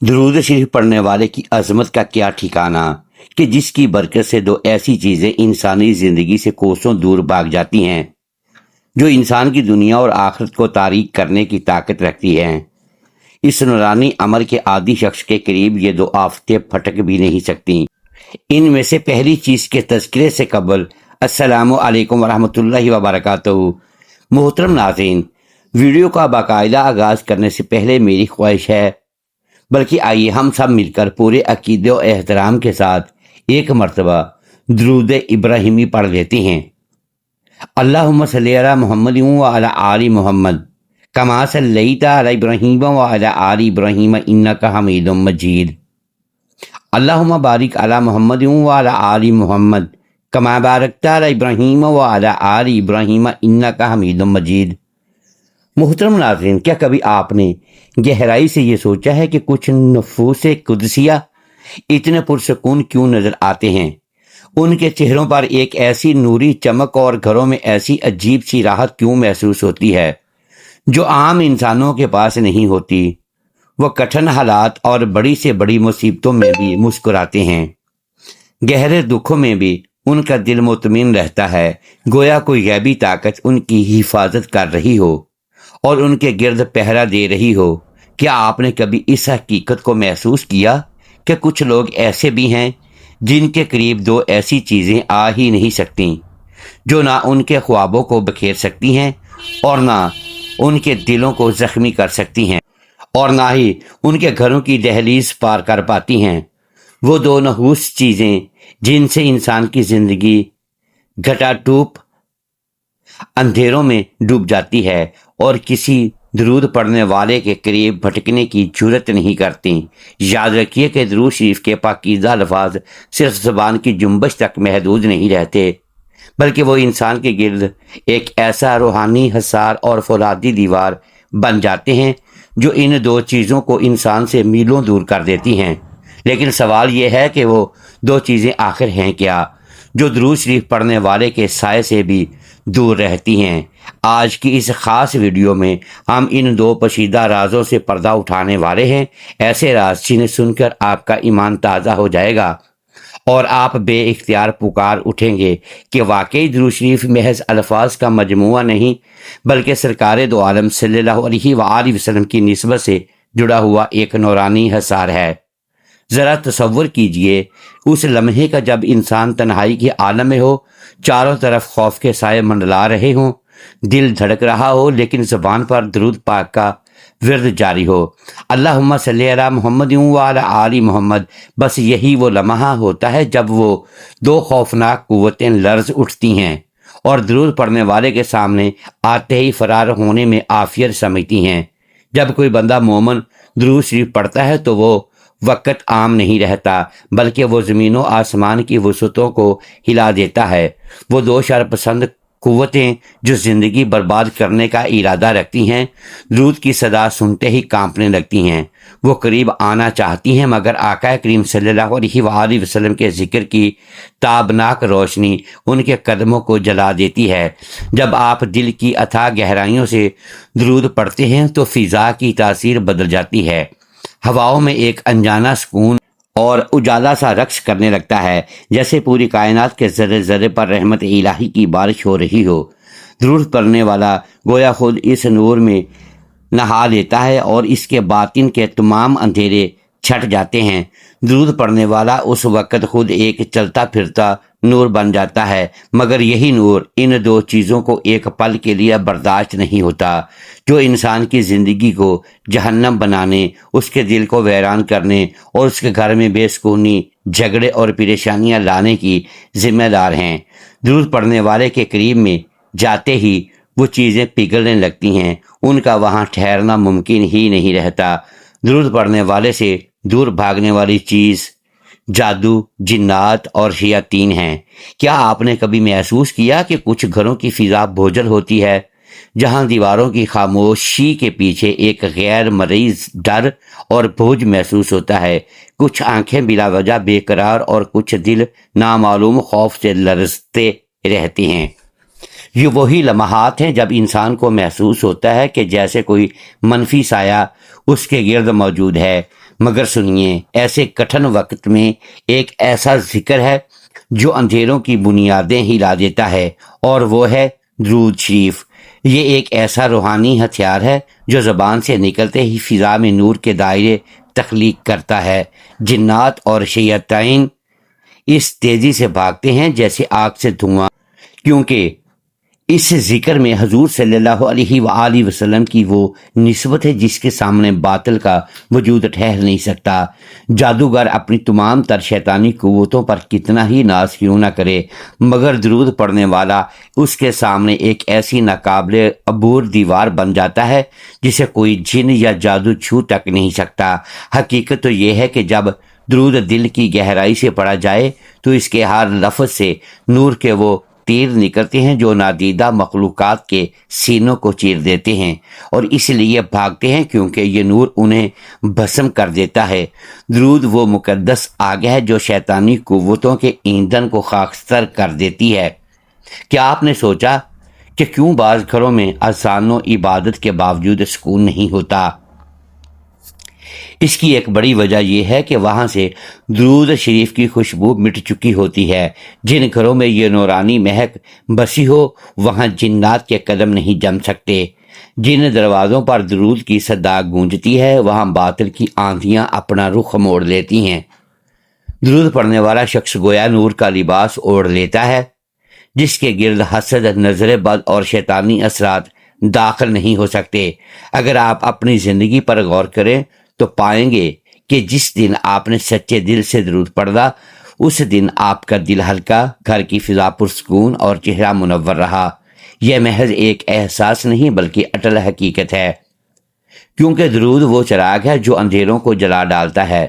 درود شریف پڑھنے والے کی عظمت کا کیا ٹھکانہ کہ جس کی برکت سے دو ایسی چیزیں انسانی زندگی سے کوسوں دور بھاگ جاتی ہیں جو انسان کی دنیا اور آخرت کو تاریک کرنے کی طاقت رکھتی ہیں۔ اس نورانی عمر کے عادی شخص کے قریب یہ دو آفتیں پھٹک بھی نہیں سکتی۔ ان میں سے پہلی چیز کے تذکرے سے قبل السلام علیکم ورحمۃ اللہ وبرکاتہ۔ محترم ناظرین، ویڈیو کا باقاعدہ آغاز کرنے سے پہلے میری خواہش ہے بلکہ آئیے ہم سب مل کر پورے عقیدے و احترام کے ساتھ ایک مرتبہ درود ابراہیمی پڑھ لیتے ہیں۔ اللہم صلی علی محمد وعلی آل محمد کما صلیت علی ابراہیم وعلی آل ابراہیم انک حمید مجید۔ اللہم بارک علی محمد وعلی آل محمد کما بارکت علی ابراہیم وعلی آل ابراہیم انک حمید مجید۔ محترم ناظرین، کیا کبھی آپ نے گہرائی سے یہ سوچا ہے کہ کچھ نفوس قدسیہ اتنے پرسکون کیوں نظر آتے ہیں؟ ان کے چہروں پر ایک ایسی نوری چمک اور گھروں میں ایسی عجیب سی راحت کیوں محسوس ہوتی ہے جو عام انسانوں کے پاس نہیں ہوتی؟ وہ کٹھن حالات اور بڑی سے بڑی مصیبتوں میں بھی مسکراتے ہیں، گہرے دکھوں میں بھی ان کا دل مطمئن رہتا ہے، گویا کوئی غیبی طاقت ان کی حفاظت کر رہی ہو اور ان کے گرد پہرا دے رہی ہو۔ کیا آپ نے کبھی اس حقیقت کو محسوس کیا کہ کچھ لوگ ایسے بھی ہیں جن کے قریب دو ایسی چیزیں آ ہی نہیں سکتیں جو نہ ان کے خوابوں کو بکھیر سکتی ہیں اور نہ ان کے دلوں کو زخمی کر سکتی ہیں اور نہ ہی ان کے گھروں کی دہلیز پار کر پاتی ہیں؟ وہ دو نحوس چیزیں جن سے انسان کی زندگی گھٹا ٹوپ اندھیروں میں ڈوب جاتی ہے اور کسی درود پڑھنے والے کے قریب بھٹکنے کی جرت نہیں کرتی۔ یاد رکھیے کہ درود شریف کے پاکیزہ الفاظ صرف زبان کی جنبش تک محدود نہیں رہتے بلکہ وہ انسان کے گرد ایک ایسا روحانی حصار اور فولادی دیوار بن جاتے ہیں جو ان دو چیزوں کو انسان سے میلوں دور کر دیتی ہیں۔ لیکن سوال یہ ہے کہ وہ دو چیزیں آخر ہیں کیا جو درود شریف پڑھنے والے کے سائے سے بھی دور رہتی ہیں؟ آج کی اس خاص ویڈیو میں ہم ان دو پوشیدہ رازوں سے پردہ اٹھانے والے ہیں، ایسے راز جنہیں سن کر آپ کا ایمان تازہ ہو جائے گا اور آپ بے اختیار پکار اٹھیں گے کہ واقعی درود شریف محض الفاظ کا مجموعہ نہیں بلکہ سرکار دو عالم صلی اللہ علیہ وآلہ وسلم کی نسبت سے جڑا ہوا ایک نورانی حصار ہے۔ ذرا تصور کیجئے اس لمحے کا جب انسان تنہائی کے عالم میں ہو، چاروں طرف خوف کے سائے منڈلا رہے ہوں، دل دھڑک رہا ہو لیکن زبان پر درود پاک کا ورد جاری ہو، اللہم صلی علی محمد وعلی آل محمد۔ بس یہی وہ لمحہ ہوتا ہے جب وہ دو خوفناک قوتیں لرز اٹھتی ہیں اور درود پڑھنے والے کے سامنے آتے ہی فرار ہونے میں عافیت سمجھتی ہیں۔ جب کوئی بندہ مومن درود شریف پڑھتا ہے تو وہ وقت عام نہیں رہتا بلکہ وہ زمین و آسمان کی وسعتوں کو ہلا دیتا ہے۔ وہ دو شرپسند قوتیں جو زندگی برباد کرنے کا ارادہ رکھتی ہیں درود کی صدا سنتے ہی کانپنے لگتی ہیں۔ وہ قریب آنا چاہتی ہیں مگر آقا کریم صلی اللہ علیہ وآلہ وسلم کے ذکر کی تابناک روشنی ان کے قدموں کو جلا دیتی ہے۔ جب آپ دل کی اتھاہ گہرائیوں سے درود پڑھتے ہیں تو فضا کی تاثیر بدل جاتی ہے، ہواؤں میں ایک انجانا سکون اور اجالا سا رقص کرنے لگتا ہے، جیسے پوری کائنات کے ذرے ذرے پر رحمت الہی کی بارش ہو رہی ہو۔ درود پڑھنے والا گویا خود اس نور میں نہا لیتا ہے اور اس کے باطن کے تمام اندھیرے چھٹ جاتے ہیں۔ درود پڑھنے والا اس وقت خود ایک چلتا پھرتا نور بن جاتا ہے، مگر یہی نور ان دو چیزوں کو ایک پل کے لیے برداشت نہیں ہوتا جو انسان کی زندگی کو جہنم بنانے، اس کے دل کو ویران کرنے اور اس کے گھر میں بے سکونی، جھگڑے اور پریشانیاں لانے کی ذمہ دار ہیں۔ درود پڑھنے والے کے قریب میں جاتے ہی وہ چیزیں پگھلنے لگتی ہیں، ان کا وہاں ٹھہرنا ممکن ہی نہیں رہتا۔ درود پڑھنے والے سے دور بھاگنے والی چیز جادو، جنات اور شیاطین ہیں۔ کیا آپ نے کبھی محسوس کیا کہ کچھ گھروں کی فضا بوجھل ہوتی ہے جہاں دیواروں کی خاموشی کے پیچھے ایک غیر مریض ڈر اور بوجھ محسوس ہوتا ہے؟ کچھ آنکھیں بلا وجہ بے قرار اور کچھ دل نامعلوم خوف سے لرزتے رہتے ہیں۔ یہ وہی لمحات ہیں جب انسان کو محسوس ہوتا ہے کہ جیسے کوئی منفی سایہ اس کے گرد موجود ہے۔ مگر سنیے، ایسے کٹھن وقت میں ایک ایسا ذکر ہے جو اندھیروں کی بنیادیں ہلا دیتا ہے، اور وہ ہے درود شریف۔ یہ ایک ایسا روحانی ہتھیار ہے جو زبان سے نکلتے ہی فضا میں نور کے دائرے تخلیق کرتا ہے۔ جنات اور شیاطین اس تیزی سے بھاگتے ہیں جیسے آگ سے دھواں، کیونکہ اس ذکر میں حضور صلی اللہ علیہ وآلہ وسلم کی وہ نسبت ہے جس کے سامنے باطل کا وجود ٹھہر نہیں سکتا۔ جادوگر اپنی تمام تر شیطانی قوتوں پر کتنا ہی ناز کیوں نہ کرے، مگر درود پڑھنے والا اس کے سامنے ایک ایسی ناقابل عبور دیوار بن جاتا ہے جسے کوئی جن یا جادو چھو تک نہیں سکتا۔ حقیقت تو یہ ہے کہ جب درود دل کی گہرائی سے پڑھا جائے تو اس کے ہر لفظ سے نور کے وہ تیر نکلتے ہیں جو نادیدہ مخلوقات کے سینوں کو چیر دیتے ہیں، اور اس لیے بھاگتے ہیں کیونکہ یہ نور انہیں بھسم کر دیتا ہے۔ درود وہ مقدس آگ ہے جو شیطانی قوتوں کے ایندھن کو خاکستر کر دیتی ہے۔ کیا آپ نے سوچا کہ کیوں بعض گھروں میں اذان و عبادت کے باوجود سکون نہیں ہوتا؟ اس کی ایک بڑی وجہ یہ ہے کہ وہاں سے درود شریف کی خوشبو مٹ چکی ہوتی ہے۔ جن گھروں میں یہ نورانی مہک بسی ہو وہاں جنات کے قدم نہیں جم سکتے۔ جن دروازوں پر درود کی صدا گونجتی ہے وہاں باطل کی آندھیاں اپنا رخ موڑ لیتی ہیں۔ درود پڑھنے والا شخص گویا نور کا لباس اوڑھ لیتا ہے جس کے گرد حسد، نظر بد اور شیطانی اثرات داخل نہیں ہو سکتے۔ اگر آپ اپنی زندگی پر غور کریں تو پائیں گے کہ جس دن آپ نے سچے دل سے درود پڑھا اس دن آپ کا دل ہلکا، گھر کی فضا پرسکون اور چہرہ منور رہا۔ یہ محض ایک احساس نہیں بلکہ اٹل حقیقت ہے، کیونکہ درود وہ چراغ ہے جو اندھیروں کو جلا ڈالتا ہے۔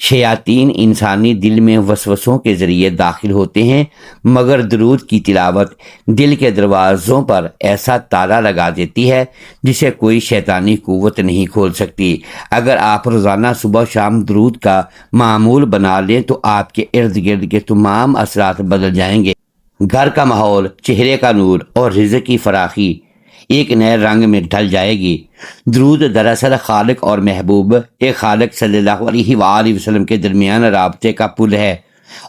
شیاطین انسانی دل میں وسوسوں کے ذریعے داخل ہوتے ہیں، مگر درود کی تلاوت دل کے دروازوں پر ایسا تالا لگا دیتی ہے جسے کوئی شیطانی قوت نہیں کھول سکتی۔ اگر آپ روزانہ صبح شام درود کا معمول بنا لیں تو آپ کے ارد گرد کے تمام اثرات بدل جائیں گے۔ گھر کا ماحول، چہرے کا نور اور رزق کی فراخی ایک نئے رنگ میں ڈھل جائے گی۔ درود دراصل خالق اور محبوب، ایک خالق صلی اللہ علیہ وآلہ وسلم کے درمیان رابطے کا پل ہے،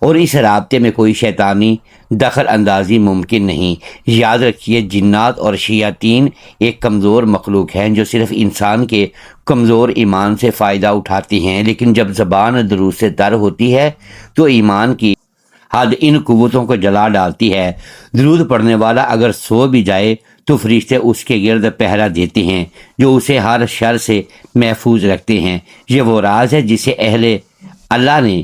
اور اس رابطے میں کوئی شیطانی دخل اندازی ممکن نہیں۔ یاد رکھیے، جنات اور شیاطین ایک کمزور مخلوق ہیں جو صرف انسان کے کمزور ایمان سے فائدہ اٹھاتی ہیں، لیکن جب زبان درود سے تر ہوتی ہے تو ایمان کی حد ان قوتوں کو جلا ڈالتی ہے۔ درود پڑھنے والا اگر سو بھی جائے تو فرشتے اس کے گرد پہرا دیتے ہیں جو اسے ہر شر سے محفوظ رکھتے ہیں۔ یہ وہ راز ہے جسے اہل اللہ نے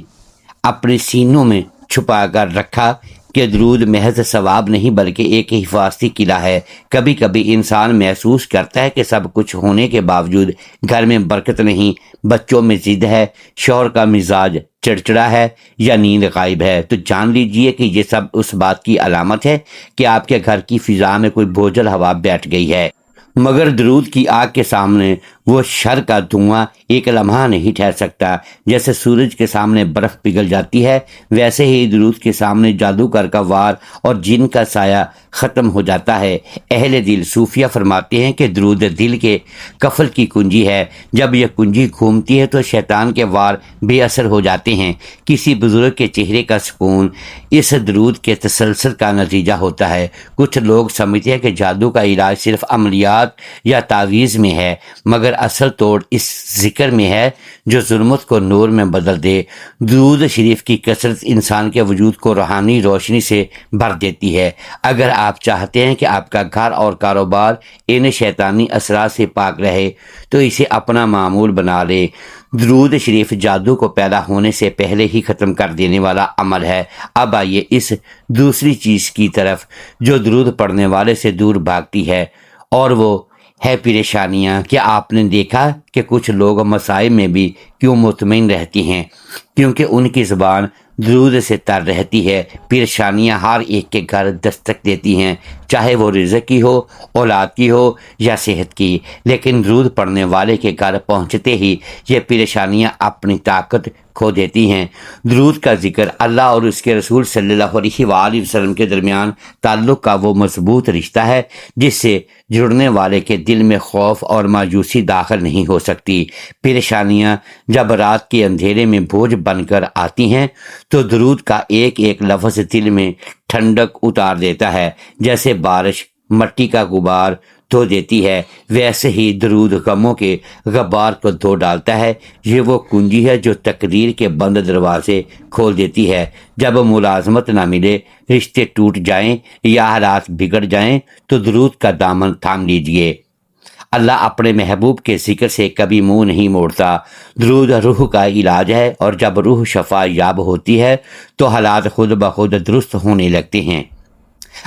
اپنے سینوں میں چھپا کر رکھا کہ درود محض ثواب نہیں بلکہ ایک حفاظتی قلعہ ہے۔ کبھی کبھی انسان محسوس کرتا ہے کہ سب کچھ ہونے کے باوجود گھر میں برکت نہیں، بچوں میں ضد ہے، شوہر کا مزاج چڑچڑا ہے یا نیند غائب ہے، تو جان لیجئے کہ یہ سب اس بات کی علامت ہے کہ آپ کے گھر کی فضا میں کوئی بوجھل ہوا بیٹھ گئی ہے۔ مگر درود کی آگ کے سامنے وہ شر کا دھواں ایک لمحہ نہیں ٹھہر سکتا۔ جیسے سورج کے سامنے برف پگھل جاتی ہے ویسے ہی درود کے سامنے جادوگر کا وار اور جن کا سایہ ختم ہو جاتا ہے۔ اہل دل صوفیہ فرماتے ہیں کہ درود دل کے قفل کی کنجی ہے، جب یہ کنجی گھومتی ہے تو شیطان کے وار بے اثر ہو جاتے ہیں۔ کسی بزرگ کے چہرے کا سکون اس درود کے تسلسل کا نتیجہ ہوتا ہے۔ کچھ لوگ سمجھتے ہیں کہ جادو کا علاج صرف عملیات یا تعویذ میں ہے، مگر اصل توڑ اس ذکر میں ہے جو ظلمت کو نور میں بدل دے۔ درود شریف کی کثرت انسان کے وجود کو روحانی روشنی سے بھر دیتی ہے۔ اگر آپ چاہتے ہیں کہ آپ کا گھر اور کاروبار ان شیطانی اثرات سے پاک رہے تو اسے اپنا معمول بنا لیں۔ درود شریف جادو کو پیدا ہونے سے پہلے ہی ختم کر دینے والا عمل ہے۔ اب آئیے اس دوسری چیز کی طرف جو درود پڑھنے والے سے دور بھاگتی ہے، اور وہ ہے پریشانیاں۔ کیا آپ نے دیکھا کہ کچھ لوگ مسائل میں بھی کیوں مطمئن رہتی ہیں؟ کیونکہ ان کی زبان درود سے تر رہتی ہے۔ پریشانیاں ہر ایک کے گھر دستک دیتی ہیں، چاہے وہ رزق کی ہو، اولاد کی ہو یا صحت کی، لیکن درود پڑھنے والے کے گھر پہنچتے ہی یہ پریشانیاں اپنی طاقت کھو دیتی ہیں۔ درود کا ذکر اللہ اور اس کے رسول صلی اللہ علیہ وآلہ وسلم کے درمیان تعلق کا وہ مضبوط رشتہ ہے جس سے جڑنے والے کے دل میں خوف اور مایوسی داخل نہیں ہو سکتی۔ پریشانیاں جب رات کے اندھیرے میں بوجھ بن کر آتی ہیں تو درود کا ایک ایک لفظ دل میں ٹھنڈک اتار دیتا ہے۔ جیسے بارش مٹی کا غبار دھو دیتی ہے، ویسے ہی درود غموں کے غبار کو دھو ڈالتا ہے۔ یہ وہ کنجی ہے جو تقدیر کے بند دروازے کھول دیتی ہے۔ جب ملازمت نہ ملے، رشتے ٹوٹ جائیں یا حالات بگڑ جائیں تو درود کا دامن تھام لیجئے۔ اللہ اپنے محبوب کے ذکر سے کبھی منہ نہیں موڑتا۔ درود روح کا علاج ہے، اور جب روح شفا یاب ہوتی ہے تو حالات خود بخود درست ہونے لگتے ہیں۔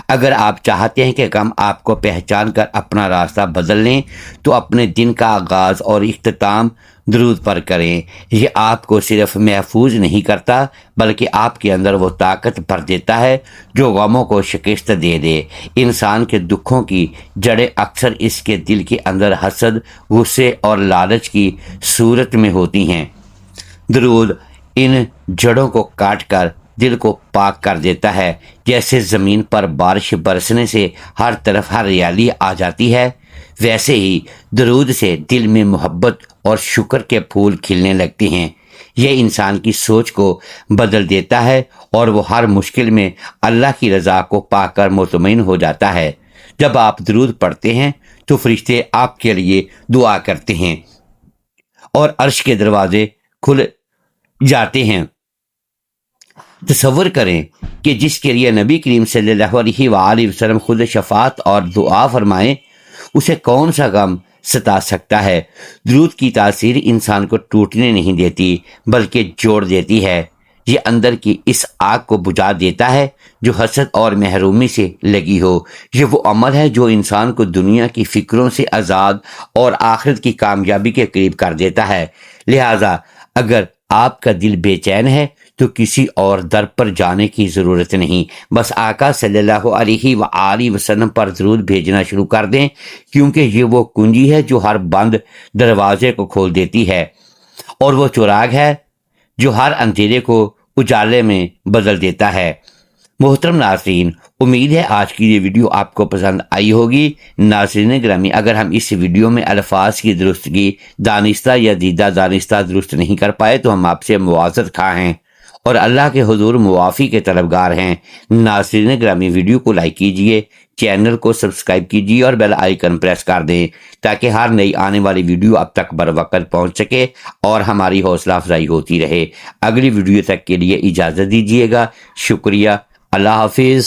اگر آپ چاہتے ہیں کہ غم آپ کو پہچان کر اپنا راستہ بدل لیں تو اپنے دن کا آغاز اور اختتام درود پر کریں۔ یہ آپ کو صرف محفوظ نہیں کرتا بلکہ آپ کے اندر وہ طاقت بھر دیتا ہے جو غموں کو شکست دے دے۔ انسان کے دکھوں کی جڑیں اکثر اس کے دل کے اندر حسد، غصے اور لالچ کی صورت میں ہوتی ہیں۔ درود ان جڑوں کو کاٹ کر دل کو پاک کر دیتا ہے۔ جیسے زمین پر بارش برسنے سے ہر طرف ہریالی آ جاتی ہے، ویسے ہی درود سے دل میں محبت اور شکر کے پھول کھلنے لگتے ہیں۔ یہ انسان کی سوچ کو بدل دیتا ہے اور وہ ہر مشکل میں اللہ کی رضا کو پا کر مطمئن ہو جاتا ہے۔ جب آپ درود پڑھتے ہیں تو فرشتے آپ کے لیے دعا کرتے ہیں اور عرش کے دروازے کھل جاتے ہیں۔ تصور کریں کہ جس کے لیے نبی کریم صلی اللہ علیہ وآلہ وسلم خود شفاعت اور دعا فرمائیں، اسے کون سا غم ستا سکتا ہے؟ درود کی تاثیر انسان کو ٹوٹنے نہیں دیتی بلکہ جوڑ دیتی ہے۔ یہ اندر کی اس آگ کو بجھا دیتا ہے جو حسد اور محرومی سے لگی ہو۔ یہ وہ عمل ہے جو انسان کو دنیا کی فکروں سے آزاد اور آخرت کی کامیابی کے قریب کر دیتا ہے۔ لہٰذا اگر آپ کا دل بے چین ہے تو کسی اور در پر جانے کی ضرورت نہیں، بس آقا صلی اللہ علیہ وآلہ وسلم پر درود بھیجنا شروع کر دیں، کیونکہ یہ وہ کنجی ہے جو ہر بند دروازے کو کھول دیتی ہے، اور وہ چراغ ہے جو ہر اندھیرے کو اجالے میں بدل دیتا ہے۔ محترم ناظرین، امید ہے آج کی یہ ویڈیو آپ کو پسند آئی ہوگی۔ ناظرین گرامی، اگر ہم اس ویڈیو میں الفاظ کی درستگی دانستہ یا دیدہ دانستہ درست نہیں کر پائے تو ہم آپ سے معذرت خواہ ہیں اور اللہ کے حضور معافی کے طلبگار ہیں۔ ناظرین گرامی، ویڈیو کو لائک کیجئے، چینل کو سبسکرائب کیجئے اور بیل آئیکن پریس کر دیں تاکہ ہر نئی آنے والی ویڈیو اب تک بروقت پہنچ سکے اور ہماری حوصلہ افزائی ہوتی رہے۔ اگلی ویڈیو تک کے لیے اجازت دیجیے گا۔ شکریہ۔ اللہ حافظ۔